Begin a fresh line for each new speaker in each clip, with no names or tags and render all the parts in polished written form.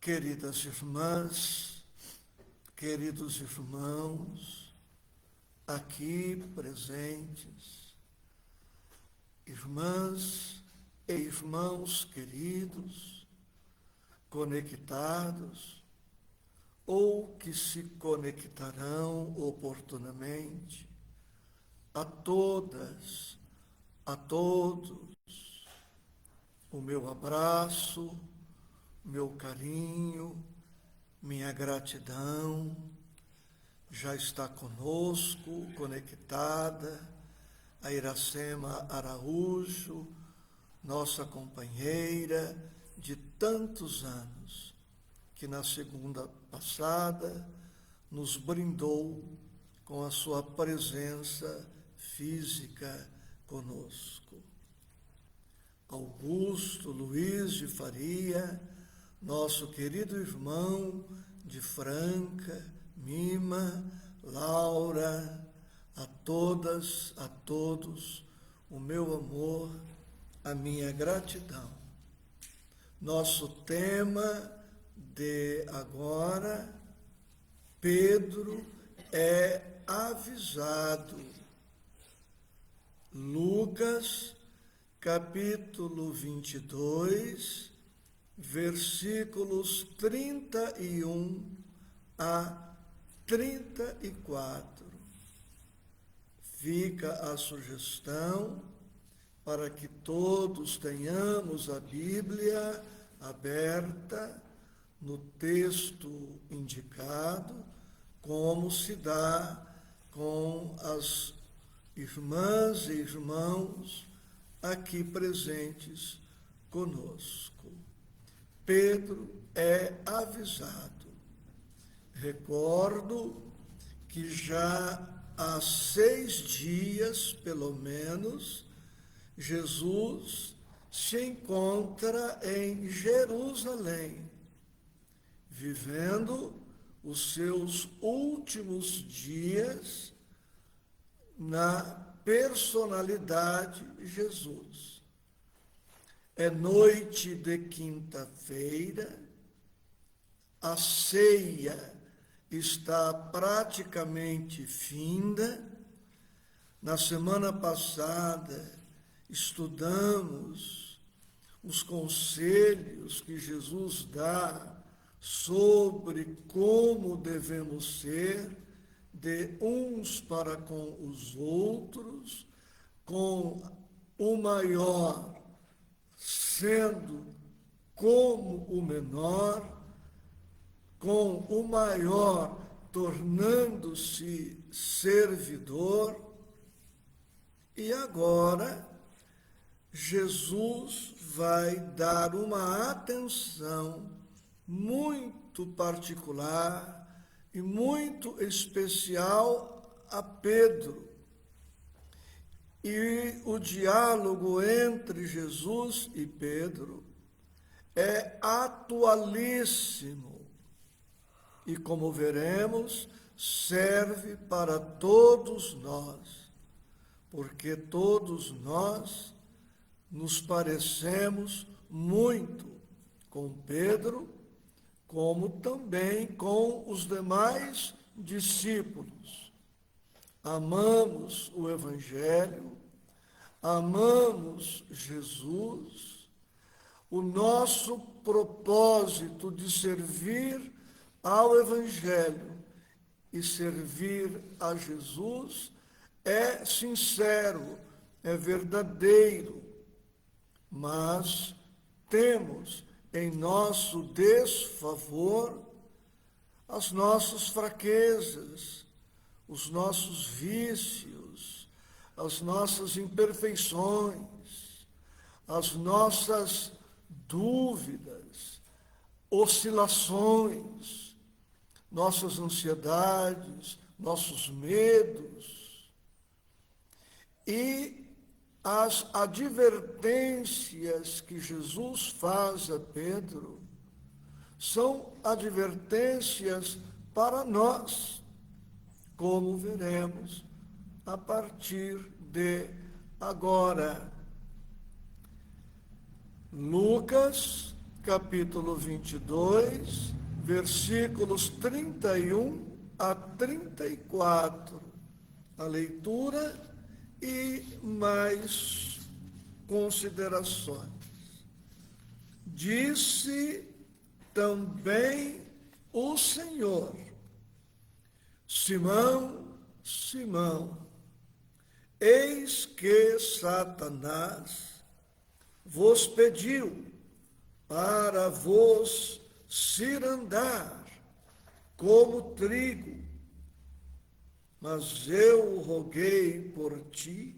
Queridas irmãs, queridos irmãos, aqui presentes, irmãs e irmãos queridos, conectados ou que se conectarão oportunamente, a todas, a todos, o meu abraço, meu carinho, minha gratidão. Já está conosco, conectada, a Iracema Araújo, nossa companheira de tantos anos, que na segunda passada nos brindou com a sua presença física conosco. Augusto Luiz de Faria, nosso querido irmão de Franca, Mima, Laura, a todas, a todos, o meu amor, a minha gratidão. Nosso tema de agora, Pedro é avisado. Lucas, capítulo 22, versículos 31 a 34. Fica a sugestão para que todos tenhamos a Bíblia aberta no texto indicado, como se dá com as irmãs e irmãos aqui presentes conosco. Pedro é avisado. Recordo que já há 6 dias, pelo menos, Jesus se encontra em Jerusalém, vivendo os seus últimos dias na personalidade Jesus. É noite de quinta-feira, a ceia está praticamente finda. Na semana passada, estudamos os conselhos que Jesus dá sobre como devemos ser de uns para com os outros, com o maior sendo como o menor, com o maior tornando-se servidor. E agora, Jesus vai dar uma atenção muito particular e muito especial a Pedro. E o diálogo entre Jesus e Pedro é atualíssimo. E como veremos, serve para todos nós, porque todos nós nos parecemos muito com Pedro, como também com os demais discípulos. Amamos o Evangelho, amamos Jesus. O nosso propósito de servir ao Evangelho e servir a Jesus é sincero, é verdadeiro, mas temos em nosso desfavor as nossas fraquezas, os nossos vícios, as nossas imperfeições, as nossas dúvidas, oscilações, nossas ansiedades, nossos medos. E as advertências que Jesus faz a Pedro são advertências para nós, como veremos a partir de agora. Lucas, capítulo 22, versículos 31 a 34. A leitura e mais considerações. Disse também o Senhor: Simão, Simão, eis que Satanás vos pediu para vos cirandar como trigo, mas eu roguei por ti,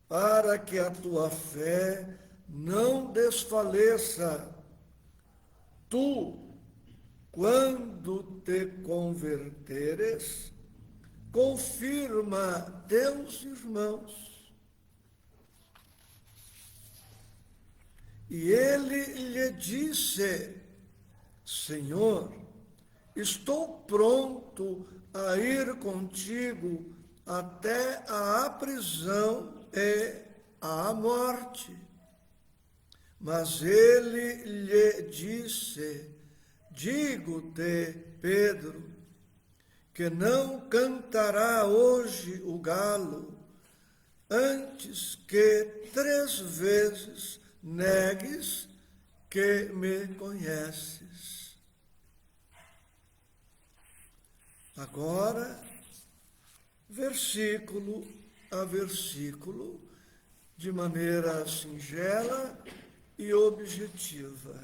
para que a tua fé não desfaleça. Tu, quando te converteres, confirma teus irmãos. E ele lhe disse: Senhor, estou pronto a ir contigo até à prisão e à morte. Mas ele lhe disse: digo-te, Pedro, que não cantará hoje o galo, antes que 3 vezes negues que me conheces. Agora, versículo a versículo, de maneira singela e objetiva.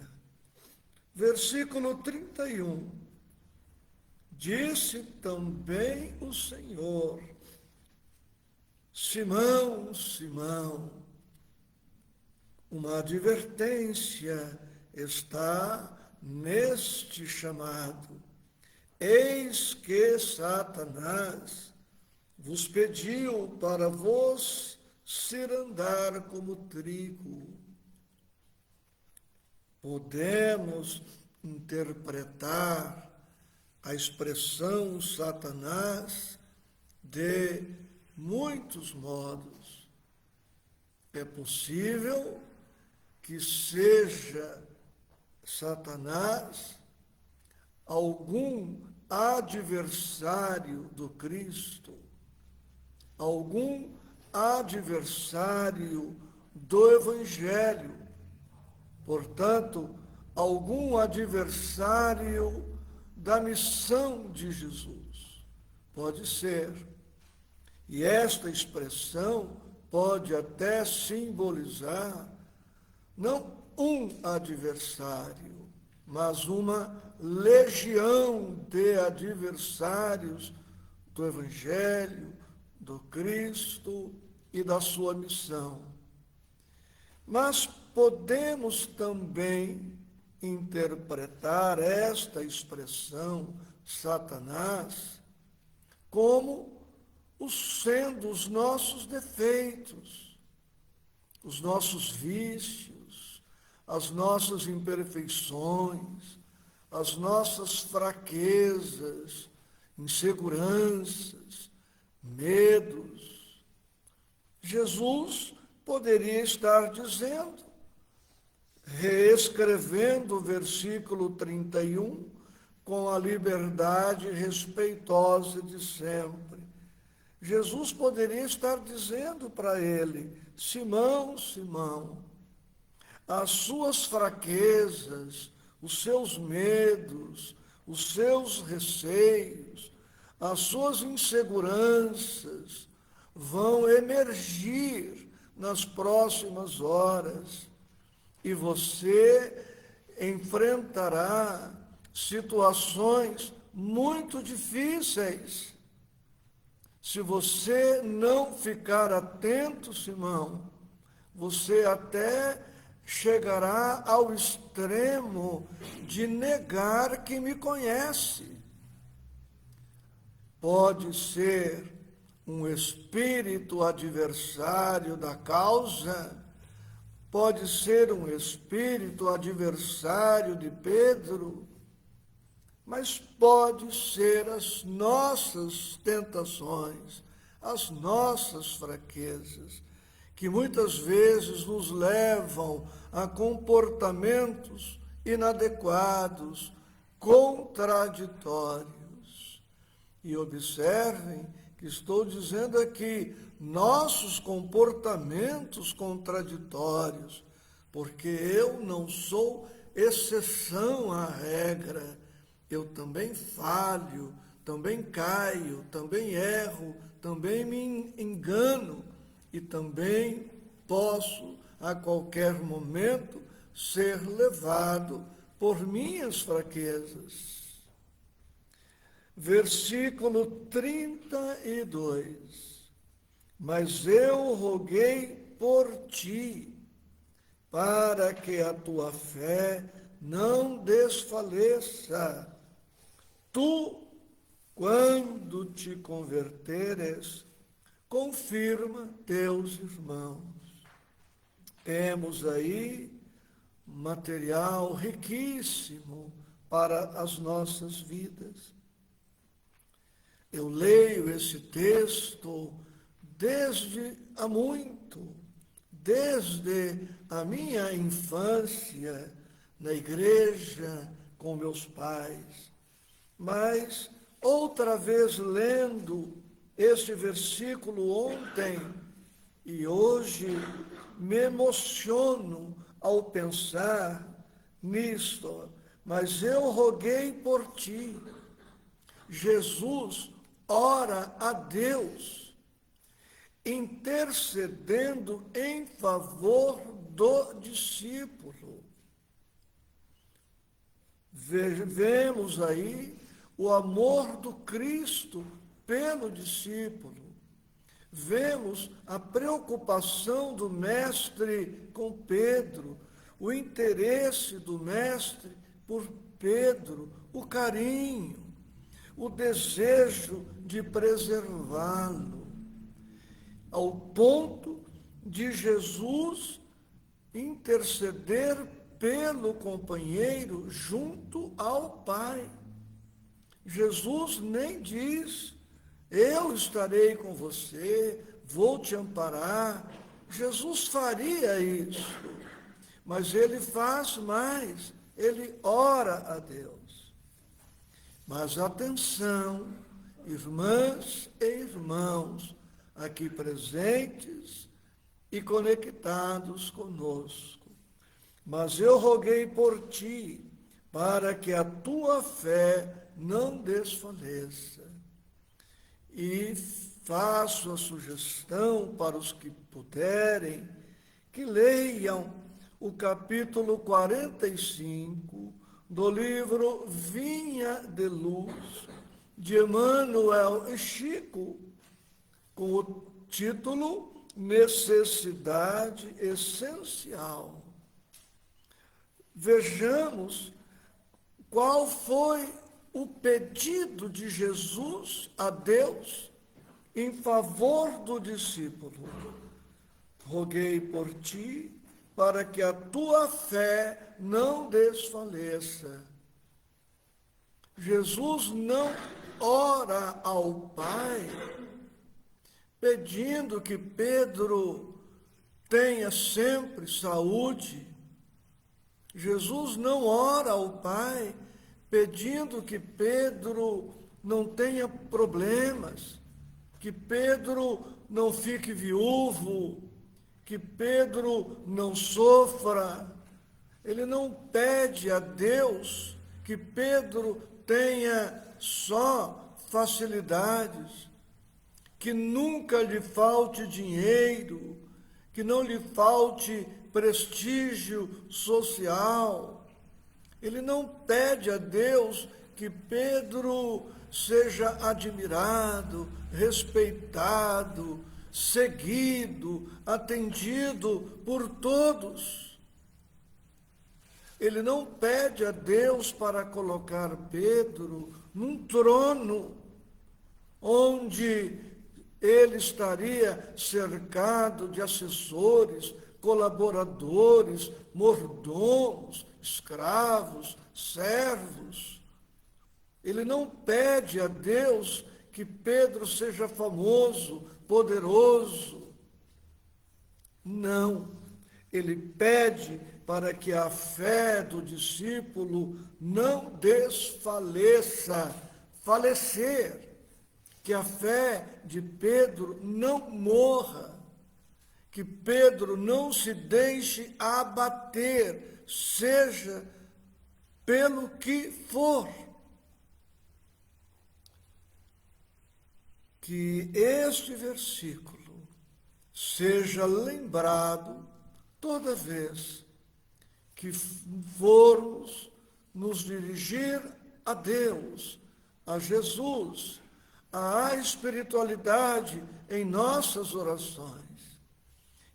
Versículo 31. Disse também o Senhor: Simão, Simão, uma advertência está neste chamado. Eis que Satanás vos pediu para vos cirandar como trigo. Podemos interpretar a expressão Satanás de muitos modos. É possível que seja Satanás algum adversário do Cristo, algum adversário do Evangelho, portanto, algum adversário da missão de Jesus. Pode ser. E esta expressão pode até simbolizar não um adversário, mas uma legião de adversários do Evangelho, do Cristo e da sua missão. Mas podemos também interpretar esta expressão, Satanás, como sendo os nossos defeitos, os nossos vícios, as nossas imperfeições, as nossas fraquezas, inseguranças, medos. Jesus poderia estar dizendo, reescrevendo o versículo 31 com a liberdade respeitosa de sempre. Jesus poderia estar dizendo para ele: Simão, Simão, as suas fraquezas, os seus medos, os seus receios, as suas inseguranças vão emergir nas próximas horas e você enfrentará situações muito difíceis. Se você não ficar atento, Simão, você até chegará ao extremo de negar que me conhece. Pode ser um espírito adversário da causa, pode ser um espírito adversário de Pedro, mas pode ser as nossas tentações, as nossas fraquezas, que muitas vezes nos levam a comportamentos inadequados, contraditórios. E observem que estou dizendo aqui nossos comportamentos contraditórios, porque eu não sou exceção à regra. Eu também falho, também caio, também erro, também me engano e também posso, a qualquer momento, ser levado por minhas fraquezas. Versículo 32. Mas eu roguei por ti, para que a tua fé não desfaleça. Tu, quando te converteres, confirma teus irmãos. Temos aí material riquíssimo para as nossas vidas. Eu leio esse texto desde há muito, desde a minha infância na igreja com meus pais. Mas, outra vez lendo este versículo ontem e hoje, me emociono ao pensar nisto. Mas eu roguei por ti. Jesus ora a Deus, intercedendo em favor do discípulo. Vemos aí o amor do Cristo pelo discípulo. Vemos a preocupação do Mestre com Pedro, o interesse do Mestre por Pedro, o carinho, o desejo de preservá-lo, ao ponto de Jesus interceder pelo companheiro junto ao Pai. Jesus nem diz, eu estarei com você, vou te amparar. Jesus faria isso, mas ele faz mais, ele ora a Deus. Mas atenção, irmãs e irmãos, aqui presentes e conectados conosco. Mas eu roguei por ti, para que a tua fé não desfaleça. E faço a sugestão para os que puderem, que leiam o capítulo 45 do livro Vinha de Luz, de Emmanuel e Chico, com o título Necessidade Essencial. Vejamos qual foi o pedido de Jesus a Deus em favor do discípulo. Roguei por ti, para que a tua fé não desfaleça. Jesus não ora ao Pai pedindo que Pedro tenha sempre saúde. Jesus não ora ao Pai pedindo que Pedro não tenha problemas, que Pedro não fique viúvo, que Pedro não sofra. Ele não pede a Deus que Pedro tenha só facilidades, que nunca lhe falte dinheiro, que não lhe falte prestígio social. Ele não pede a Deus que Pedro seja admirado, respeitado, seguido, atendido por todos. Ele não pede a Deus para colocar Pedro num trono, onde ele estaria cercado de assessores, colaboradores, mordomos, escravos, servos. Ele não pede a Deus que Pedro seja famoso, poderoso. Não. Ele pede para que a fé do discípulo não desfaleça, falecer, que a fé de Pedro não morra, que Pedro não se deixe abater, seja pelo que for. Que este versículo seja lembrado toda vez que formos nos dirigir a Deus, a Jesus, à espiritualidade em nossas orações.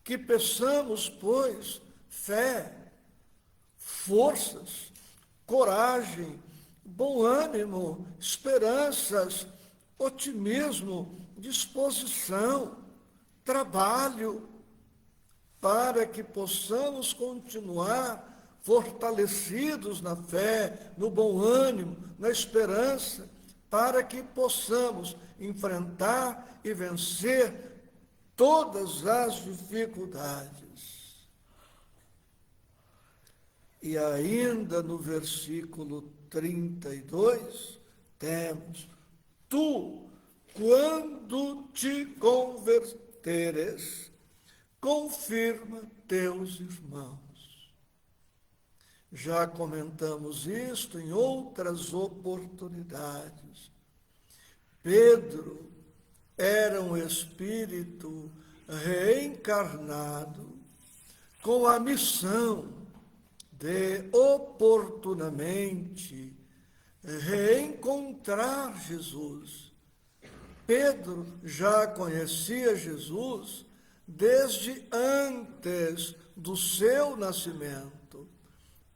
Que peçamos, pois, fé, forças, coragem, bom ânimo, esperanças, otimismo, disposição, trabalho, para que possamos continuar fortalecidos na fé, no bom ânimo, na esperança, para que possamos enfrentar e vencer todas as dificuldades. E ainda no versículo 32, temos: tu, quando te converteres, confirma teus irmãos. Já comentamos isto em outras oportunidades. Pedro era um espírito reencarnado com a missão de oportunamente reencontrar Jesus. Pedro já conhecia Jesus desde antes do seu nascimento.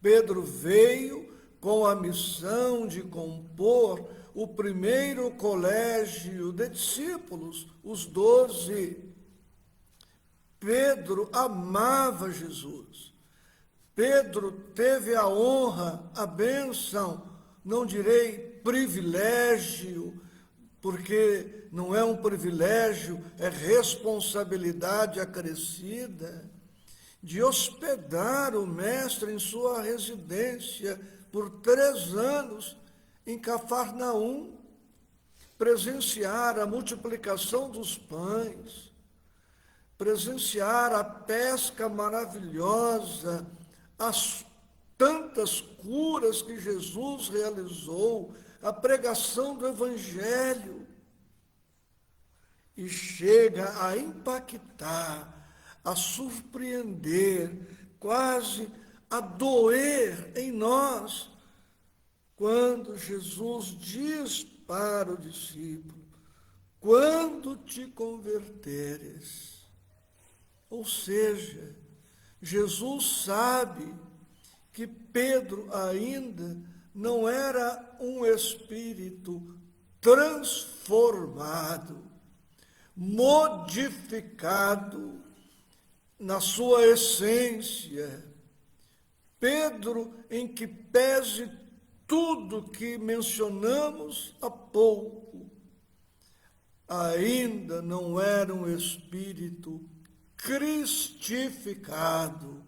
Pedro veio com a missão de compor o primeiro colégio de discípulos, os 12. Pedro amava Jesus. Pedro teve a honra, a bênção, não direi privilégio, porque não é um privilégio, é responsabilidade acrescida, de hospedar o mestre em sua residência por 3 anos em Cafarnaum, presenciar a multiplicação dos pães, presenciar a pesca maravilhosa, as tantas curas que Jesus realizou, a pregação do Evangelho, e chega a impactar, a surpreender, quase a doer em nós, quando Jesus diz para o discípulo: quando te converteres. Ou seja, Jesus sabe que Pedro ainda não era um espírito transformado, modificado na sua essência. Pedro, em que pese tudo que mencionamos há pouco, ainda não era um espírito cristificado,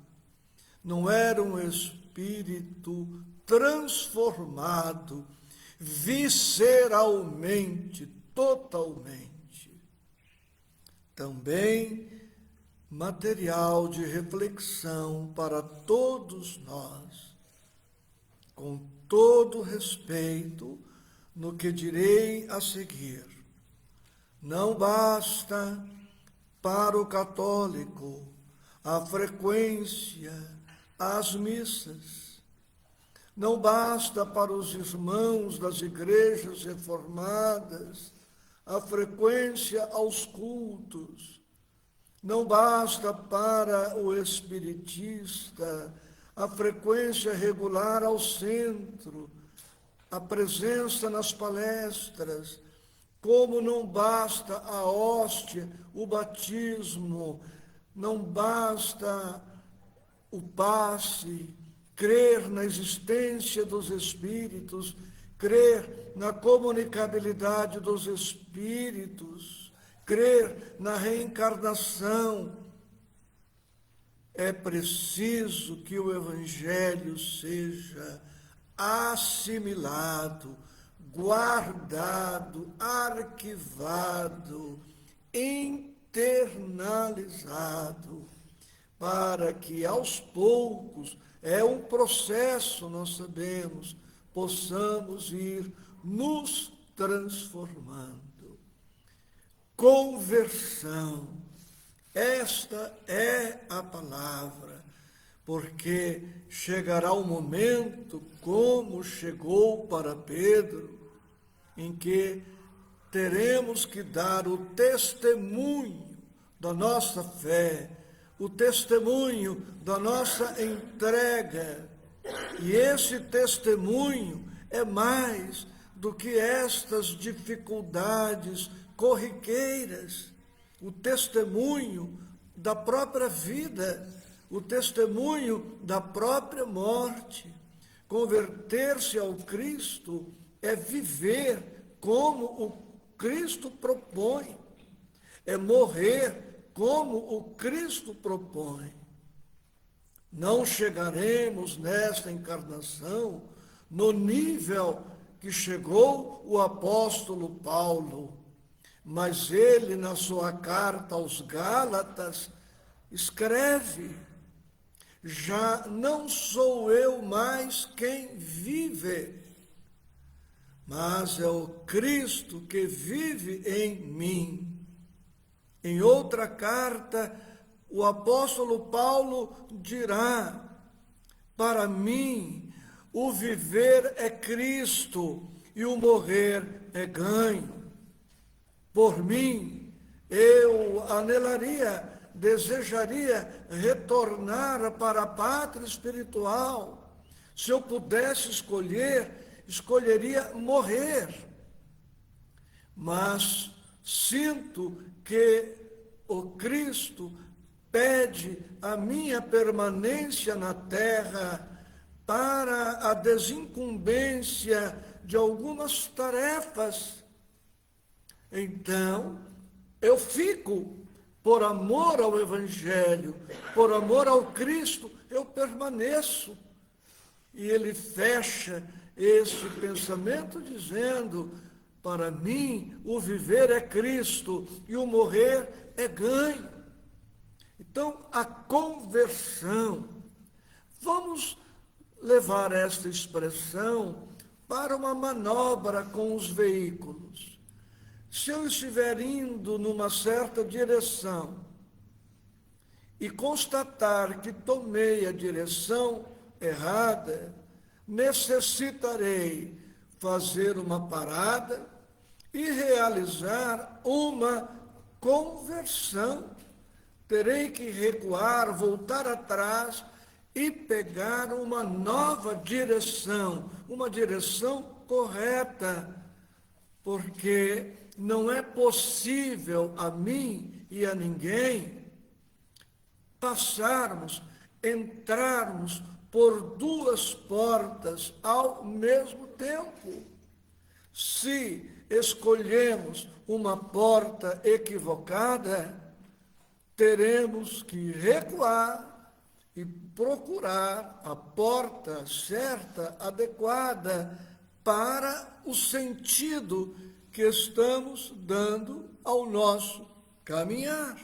não era um espírito transformado, visceralmente, totalmente. Também material de reflexão para todos nós, com todo respeito no que direi a seguir. Não basta para o católico a frequência às missas, não basta para os irmãos das igrejas reformadas a frequência aos cultos, não basta para o espiritista a frequência regular ao centro, a presença nas palestras, como não basta a hóstia, o batismo, não basta o passe, crer na existência dos espíritos, crer na comunicabilidade dos espíritos, crer na reencarnação. é preciso que o Evangelho seja assimilado, guardado, arquivado, internalizado, para que aos poucos, é um processo, nós sabemos, possamos ir nos transformando. Conversão, esta é a palavra, porque chegará o momento, como chegou para Pedro, em que teremos que dar o testemunho da nossa fé, o testemunho da nossa entrega. E esse testemunho é mais do que estas dificuldades corriqueiras, o testemunho da própria vida, o testemunho da própria morte. Converter-se ao Cristo é viver como o Cristo propõe, é morrer como o Cristo propõe. Não chegaremos nesta encarnação no nível que chegou o apóstolo Paulo, mas ele, na sua carta aos Gálatas, escreve: já não sou eu mais quem vive, mas é o Cristo que vive em mim. Em outra carta, o apóstolo Paulo dirá: para mim, o viver é Cristo e o morrer é ganho. Por mim, eu anelaria, desejaria retornar para a pátria espiritual. Se eu pudesse escolher, escolheria morrer. Mas sinto que o Cristo pede a minha permanência na terra para a desincumbência de algumas tarefas. Então, eu fico, por amor ao Evangelho, por amor ao Cristo, eu permaneço. E ele fecha esse pensamento dizendo: para mim, o viver é Cristo e o morrer é ganho. Então, a conversão, vamos levar esta expressão para uma manobra com os veículos. Se eu estiver indo numa certa direção e constatar que tomei a direção errada, necessitarei fazer uma parada e realizar uma conversão. Terei que recuar, voltar atrás e pegar uma nova direção, uma direção correta, porque não é possível a mim e a ninguém entrarmos por duas portas ao mesmo tempo. Se escolhemos uma porta equivocada, teremos que recuar e procurar a porta certa, adequada, para o sentido que estamos dando ao nosso caminhar.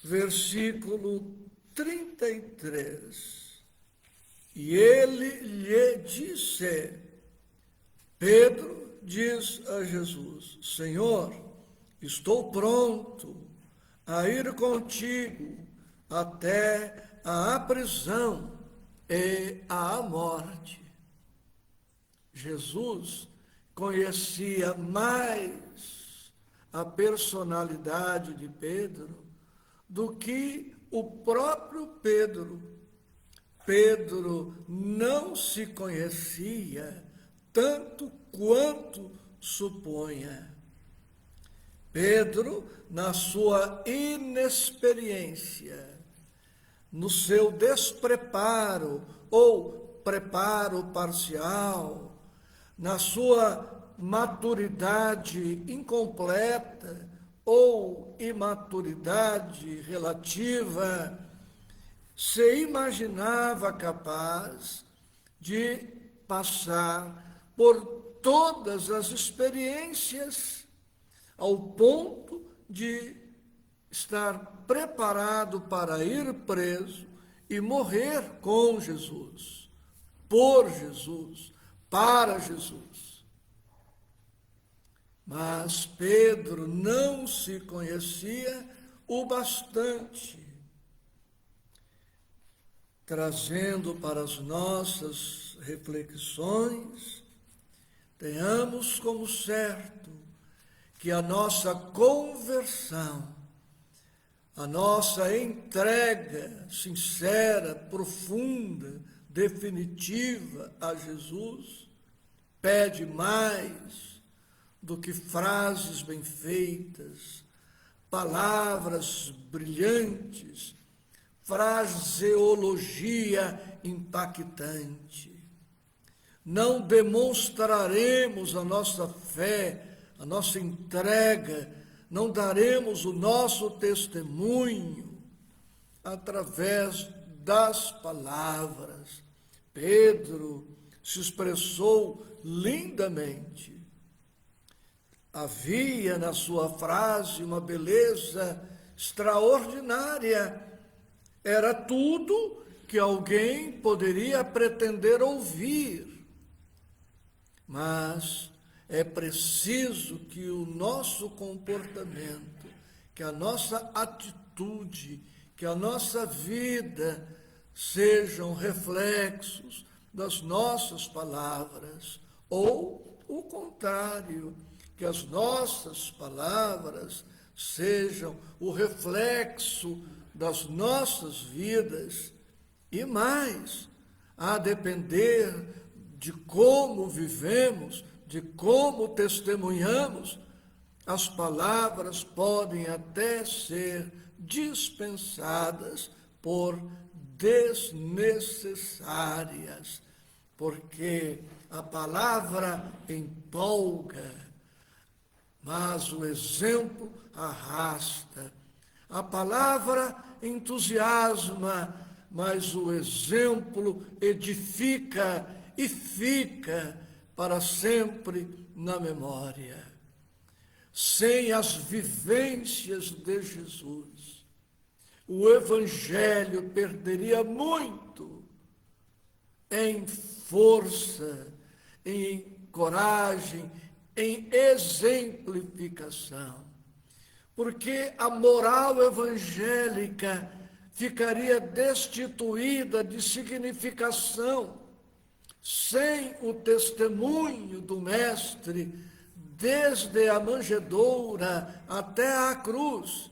Versículo 33. E ele lhe disse, Pedro diz a Jesus: Senhor, estou pronto a ir contigo até a prisão e à morte. Jesus conhecia mais a personalidade de Pedro do que o próprio Pedro. Pedro não se conhecia tanto quanto supunha. Pedro, na sua inexperiência, no seu despreparo ou preparo parcial, na sua maturidade incompleta, ou imaturidade relativa, se imaginava capaz de passar por todas as experiências ao ponto de estar preparado para ir preso e morrer com Jesus, por Jesus, para Jesus. Mas Pedro não se conhecia o bastante, trazendo para as nossas reflexões, tenhamos como certo que a nossa conversão, a nossa entrega sincera, profunda, definitiva a Jesus, pede mais do que frases bem feitas, palavras brilhantes, fraseologia impactante. Não demonstraremos a nossa fé, a nossa entrega, não daremos o nosso testemunho através das palavras. Pedro se expressou lindamente. Havia na sua frase uma beleza extraordinária. Era tudo que alguém poderia pretender ouvir. Mas é preciso que o nosso comportamento, que a nossa atitude, que a nossa vida sejam reflexos das nossas palavras, ou o contrário, que as nossas palavras sejam o reflexo das nossas vidas, e mais, a depender de como vivemos, de como testemunhamos, as palavras podem até ser dispensadas por desnecessárias, porque a palavra empolga, mas o exemplo arrasta. A palavra entusiasma, mas o exemplo edifica e fica para sempre na memória. Sem as vivências de Jesus, o Evangelho perderia muito em força, em coragem, em exemplificação. Porque a moral evangélica ficaria destituída de significação sem o testemunho do Mestre, desde a manjedoura até a cruz,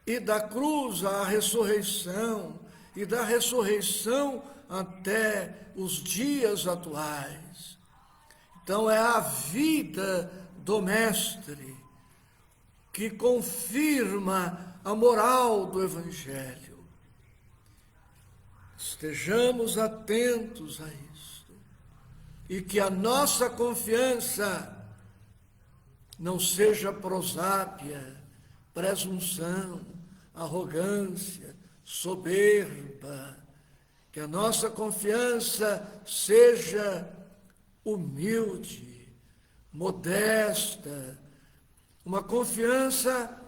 e da cruz à ressurreição, e da ressurreição até os dias atuais. Então é a vida do Mestre que confirma a moral do Evangelho. Estejamos atentos a isso. E que a nossa confiança não seja prosápia, presunção, arrogância, soberba. Que a nossa confiança seja humilde, modesta, uma confiança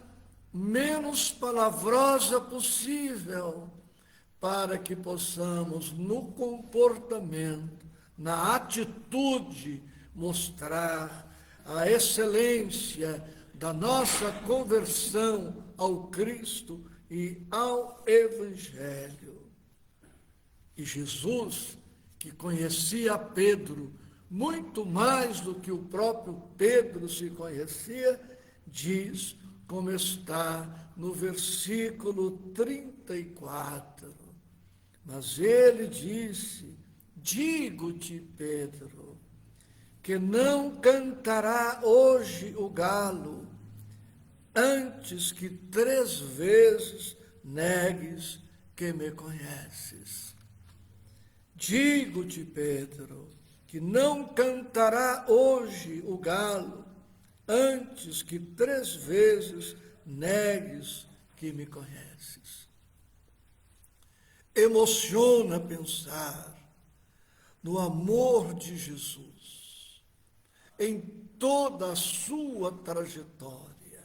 menos palavrosa possível, para que possamos, no comportamento, na atitude, mostrar a excelência da nossa conversão ao Cristo e ao Evangelho. E Jesus, que conhecia Pedro muito mais do que o próprio Pedro se conhecia, diz, como está no versículo 34, mas ele disse: digo-te, Pedro, que não cantará hoje o galo, antes que 3 vezes negues que me conheces. Digo-te, Pedro, que não cantará hoje o galo, antes que 3 vezes negues que me conheces. Emociona pensar no amor de Jesus em toda a sua trajetória.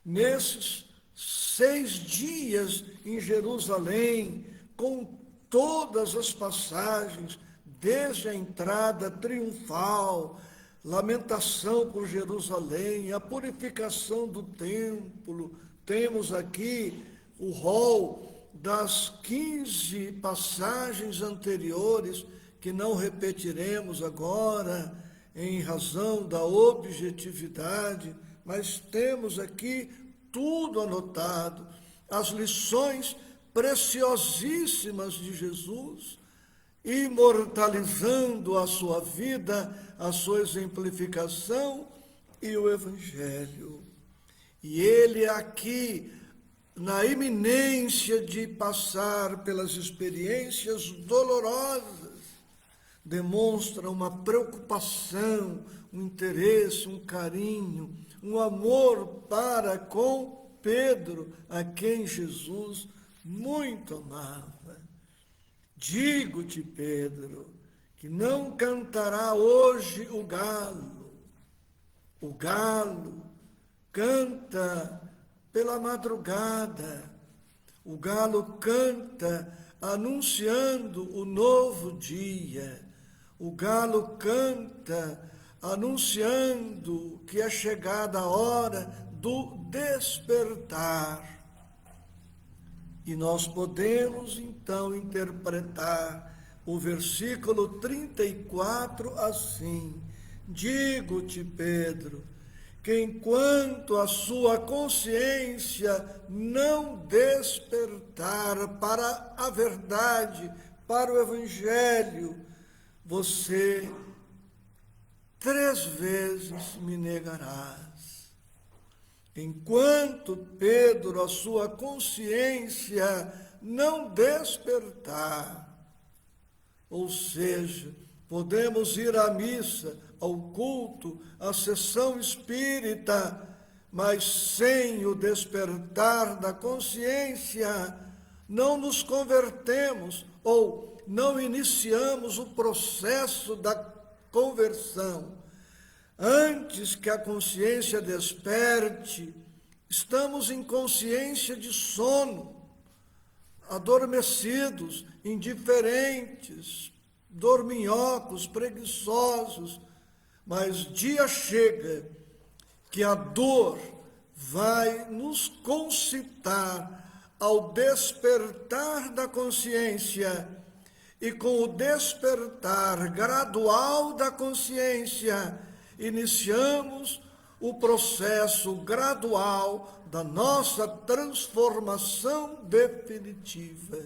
Nesses 6 dias em Jerusalém, com todas as passagens, desde a entrada triunfal, lamentação por Jerusalém, a purificação do templo. Temos aqui o rol das 15 passagens anteriores, que não repetiremos agora, em razão da objetividade, mas temos aqui tudo anotado, as lições preciosíssimas de Jesus, imortalizando a sua vida, a sua exemplificação e o Evangelho. E ele aqui, na iminência de passar pelas experiências dolorosas, demonstra uma preocupação, um interesse, um carinho, um amor para com Pedro, a quem Jesus muito amava. Digo-te, Pedro, que não cantará hoje o galo. O galo canta pela madrugada. O galo canta anunciando o novo dia. O galo canta anunciando que é chegada a hora do despertar. E nós podemos, então, interpretar o versículo 34 assim: digo-te, Pedro, que enquanto a sua consciência não despertar para a verdade, para o Evangelho, você 3 vezes me negarás. Enquanto, Pedro, a sua consciência não despertar, ou seja, podemos ir à missa, ao culto, à sessão espírita, mas sem o despertar da consciência, não nos convertemos ou não iniciamos o processo da conversão. Antes que a consciência desperte, estamos em consciência de sono, adormecidos, indiferentes, dorminhocos, preguiçosos, mas dia chega que a dor vai nos concitar ao despertar da consciência, e com o despertar gradual da consciência, iniciamos o processo gradual da nossa transformação definitiva.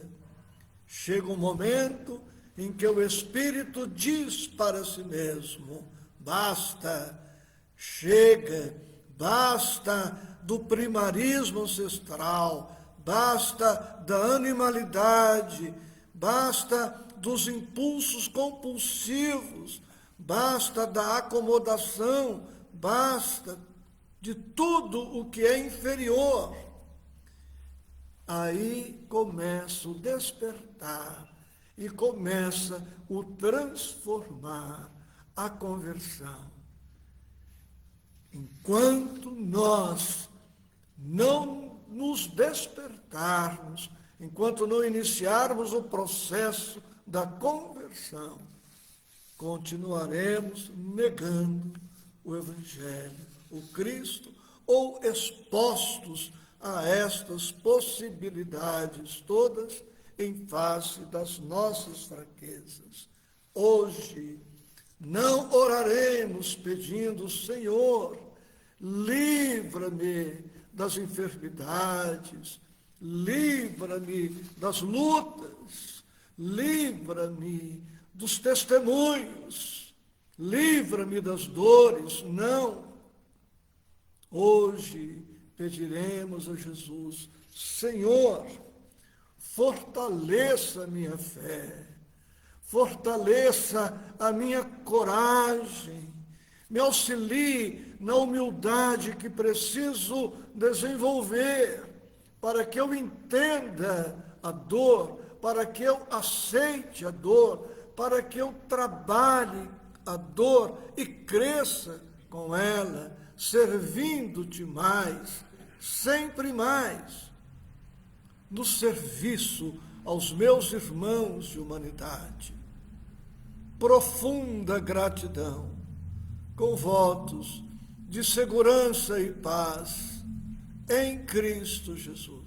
Chega um momento em que o Espírito diz para si mesmo: basta, chega, basta do primarismo ancestral, basta da animalidade, basta dos impulsos compulsivos, basta da acomodação, basta de tudo o que é inferior. Aí começa o despertar e começa o transformar, a conversão. Enquanto nós não nos despertarmos, enquanto não iniciarmos o processo da conversão, continuaremos negando o Evangelho, o Cristo, ou expostos a estas possibilidades todas em face das nossas fraquezas. Hoje, não oraremos pedindo: Senhor, livra-me das enfermidades, livra-me das lutas, livra-me dos testemunhos, livra-me das dores. Não. Hoje pediremos a Jesus: Senhor, fortaleça a minha fé, fortaleça a minha coragem, Me auxilie na humildade que preciso desenvolver para que eu entenda a dor, para que eu aceite a dor, para que eu trabalhe a dor e cresça com ela, servindo-te mais, sempre mais, no serviço aos meus irmãos de humanidade. Profunda gratidão, com votos de segurança e paz em Cristo Jesus.